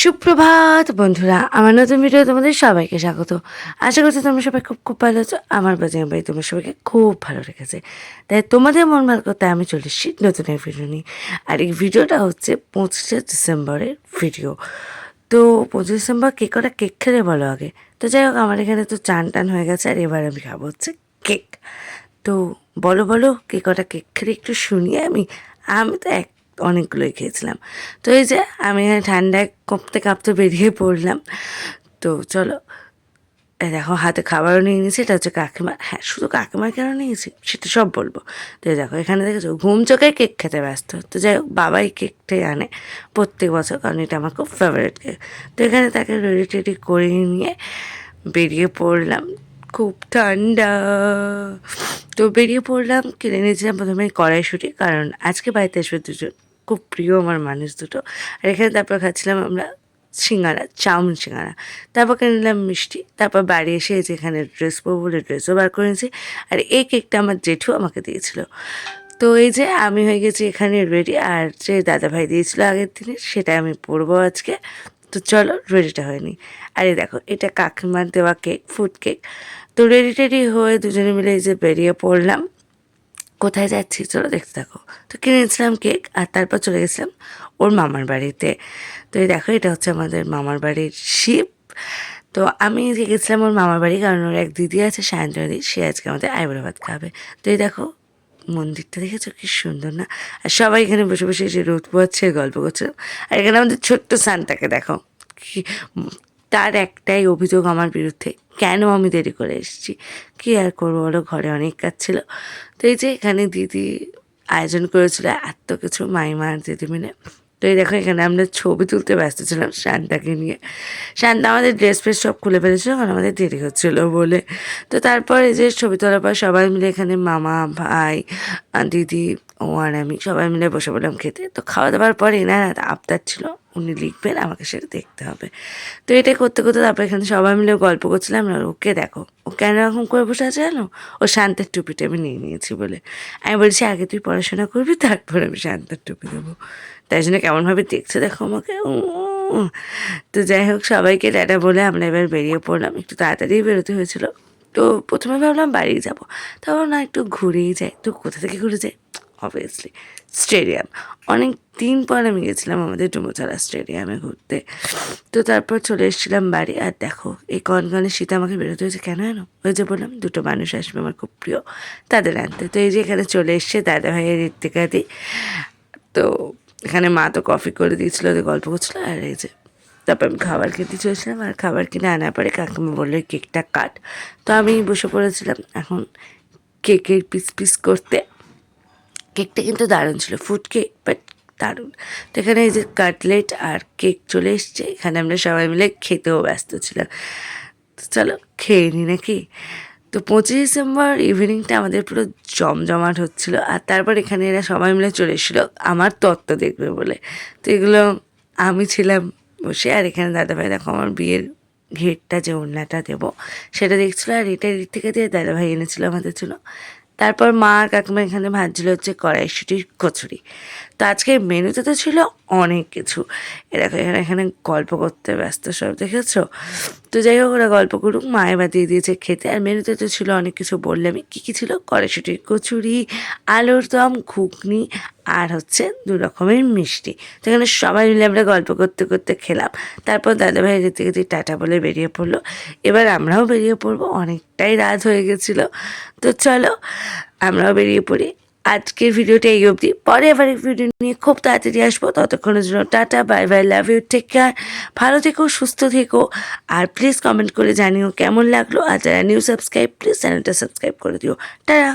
সুপ্রভাত বন্ধুরা, আমার নতুন ভিডিও তোমাদের সবাইকে স্বাগত। আশা করছি তোমরা সবাই খুব খুব ভালো আছো। আমার বাজে ভাই তোমার সবাইকে খুব ভালো রেখেছে, তাই তোমাদের মন ভালো করতে আমি চলে এসেছি নতুন এক ভিডিও নিয়ে। আর এই ভিডিওটা হচ্ছে 25শে ডিসেম্বরের ভিডিও। তো 25 ডিসেম্বর কে কটা কেক খেলে বলো আগে। তো যাই হোক, আমার এখানে তো চান টান হয়ে গেছে, আর এবার আমি খাবো হচ্ছে কেক। তো বলো বলো কে কটা কেক খেলে একটু শুনি। আমি তো অনেকগুলোই খেয়েছিলাম। তো এই যে আমি এখানে ঠান্ডায় কাঁপতে কাঁপতে বেরিয়ে পড়লাম। তো চলো, এই দেখো হাতে খাবারও নিয়ে নিয়েছি, এটা হচ্ছে কাকিমা। হ্যাঁ, শুধু কাকিমার কেন নিয়েছি সেটা সব বলবো। তো এই দেখো এখানে দেখেছো ঘুম চোখে কেক খেতে ব্যস্ত। তো যাই হোক, বাবাই কেকটাই আনে প্রত্যেক বছর, কারণ এটা আমার খুব ফেভারিট কেক। তো এখানে তাকে রেডি টেডি করে নিয়ে বেরিয়ে পড়লাম। খুব ঠান্ডা, তো বেরিয়ে পড়লাম। কিনে নিয়েছিলাম প্রথমে কড়াইশুঁটি, কারণ আজকে বাড়িতে আসবে দুজন খুব প্রিয় আমার মানুষ দুটো। আর এখানে তারপর খাচ্ছিলাম আমরা সিঙ্গারা, চাউমিন সিঙ্গারা। তারপর কিনে নিলাম মিষ্টি। তারপর বাড়ি এসে যেখানে ড্রেস পরবো বলে ড্রেসও বার করে নিয়েছি। আর এই কেকটা আমার জেঠু আমাকে দিয়েছিল। তো এই যে আমি হয়ে গেছি এখানে রেডি, আর যে দাদাভাই দিয়েছিল আগের দিনে সেটা আমি পরবো আজকে। তো চলো রেডিটা হয়নি। আরে দেখো, এটা কাকিমার দেওয়া কেক, ফুড কেক। তো রেডি টেডি হয়ে দুজনে মিলে এই যে বেরিয়ে পড়লাম। কোথায় যাচ্ছি চলো দেখতে থাকো। তো কিনেছিলাম কেক, আর তারপর চলে গেছিলাম ওর মামার বাড়িতে। তো এই দেখো, এটা হচ্ছে আমাদের মামার বাড়ির শিব। তো আমি গেছিলাম ওর মামার বাড়ি, কারণ ওর এক দিদি আছে সায়ন্তনী, সে আজকে আমাদের আইবুড়ো ভাত খাবে। তো এই দেখো, মন্দিরটা দেখেছো কি সুন্দর না? আর সবাই এখানে বসে বসে এসে রোদ পোয়াচ্ছে, গল্প করছিলাম। আর এখানে আমাদের ছোট্ট সানটাকে দেখো কি, তার একটাই অভিযোগ আমার বিরুদ্ধে, কেন আমি দেরি করে এসেছি। কী আর করবো বলো, ঘরে অনেক কাজ ছিল। তো এই যে এখানে দিদি আয়োজন করেছিল এত কিছু, মাইমা আর দিদি মিলে। তো এই দেখো, এখানে আমরা ছবি তুলতে ব্যস্ত ছিলাম শান্তাকে নিয়ে। শান্তা আমাদের ড্রেস ফ্রেস সব খুলে ফেলেছিল, কারণ আমাদের দেরি হচ্ছিলো বলে। তো তারপর এই যে ছবি তোলার পর সবাই মিলে এখানে মামা, ভাই, দিদি, ও আর আমি সবাই মিলে বসে পড়লাম খেতে। তো খাওয়া দাওয়ার পর এনার আবদার ছিল উনি লিখবেন, আমাকে সেটা দেখতে হবে। তো এটা করতে করতে তারপর এখানে সবাই মিলে গল্প করছিলাম। আর ওকে দেখো, ও কেন এরকম করে বসে আছে জানো? ও শান্তের টুপিটা আমি নিয়ে নিয়েছি বলে। আমি বলছি আগে তুই পড়াশোনা করবি, তারপর আমি শান্তের টুপি দেবো। তাই জন্য কেমনভাবে দেখছে দেখো আমাকে। তো যাই হোক, সবাইকে টাটা বলে আমরা এবার বেরিয়ে পড়লাম। একটু তাড়াতাড়ি বেরোতে হয়েছিল। তো প্রথমে ভাবলাম বাড়ি যাব, তারপর না একটু ঘুরেই যাই। তো কোথা থেকে ঘুরে যাই? Obviously stadium. অনেক দিন পর আমি গেছিলাম আমাদের ডুমুরতলা স্টেডিয়ামে ঘুরতে। তো তারপর চলে এসেছিলাম বাড়ি। আর দেখো, এই কনকনে শীতে আমাকে বেরোতে হয়েছে কেন জানো? ওই যে বললাম দুটো মানুষ আসবে আমার খুব প্রিয়, তাদের আনতে। তো এই যে এখানে চলে এসছে দাদা ভাইয়ের ঋত্বিকাদি। তো এখানে মা তো কফি করে দিয়েছিলো, ওদের গল্প করছিলো। আর এই যে তারপর আমি খাবার খেতে চলেছিলাম, আর খাবার কিনে আনার পরে কাকিমা বললো কেকটা কাট। তো আমি বসে পড়েছিলাম এখন কেকের পিস পিস করতে। কেকটা কিন্তু দারুণ ছিল, ফুড কেক, বাট দারুণ। তো এখানে এই যে কাটলেট আর কেক চলে এসছে, এখানে আমরা সবাই মিলে খেতেও ব্যস্ত ছিলাম। তো চলো খেয়ে নিই নাকি। তো 25 ডিসেম্বর ইভিনিংটা আমাদের পুরো জমজমাট হচ্ছিল। আর তারপর এখানে এরা সবাই মিলে চলে এসেছিলো আমার তত্ত্ব দেখবে বলে। তো এগুলো আমি ছিলাম বসে, আর এখানে দাদাভাই দেখো আমার বিয়ের ঘেরটা যে ওড়নাটা দেবো সেটা দেখছিলো। আর এটা এদিক থেকে দিয়ে দাদাভাই এনেছিল আমাদের জন্য। তারপর মা আর কাকিমা এখানে ভাজছিল হচ্ছে কড়াইশুঁটির কচুরি। তো আজকের মেনুতে তো ছিল অনেক কিছু। এরকম এখানে এখানে গল্প করতে ব্যস্ত সব, দেখেছো? তো যাই হোক, ওরা গল্প করুক, মা এবার দিয়ে দিয়েছে খেতে। আর মেনুতে তো ছিল অনেক কিছু, বললামই কী কী ছিল: কড়াইশুঁটির কচুরি, আলুর দম, ঘুগনি, আর হচ্ছে 2 রকমের মিষ্টি। তো এখানে সবাই মিলে আমরা গল্প করতে করতে খেলাম। তারপর দাদাভাই থেকে টাটা বলে বেরিয়ে পড়লো। এবার আমরাও বেরিয়ে পড়বো, অনেকটাই রাত হয়ে গেছিলো। তো চলো আমরাও বেরিয়ে পড়ি। আজকের ভিডিওটা এই অবধি, পরে আবার এক ভিডিও নিয়ে খুব তাড়াতাড়ি আসবো। ততক্ষণের জন্য tata, bye bye, love you, take care. ভালো থেকো, সুস্থ থেকো। আর প্লিজ কমেন্ট করে জানিও কেমন লাগলো। আর যারা নিউ সাবস্ক্রাইব, প্লিজ চ্যানেলটা সাবস্ক্রাইব করে দিও। টাটা।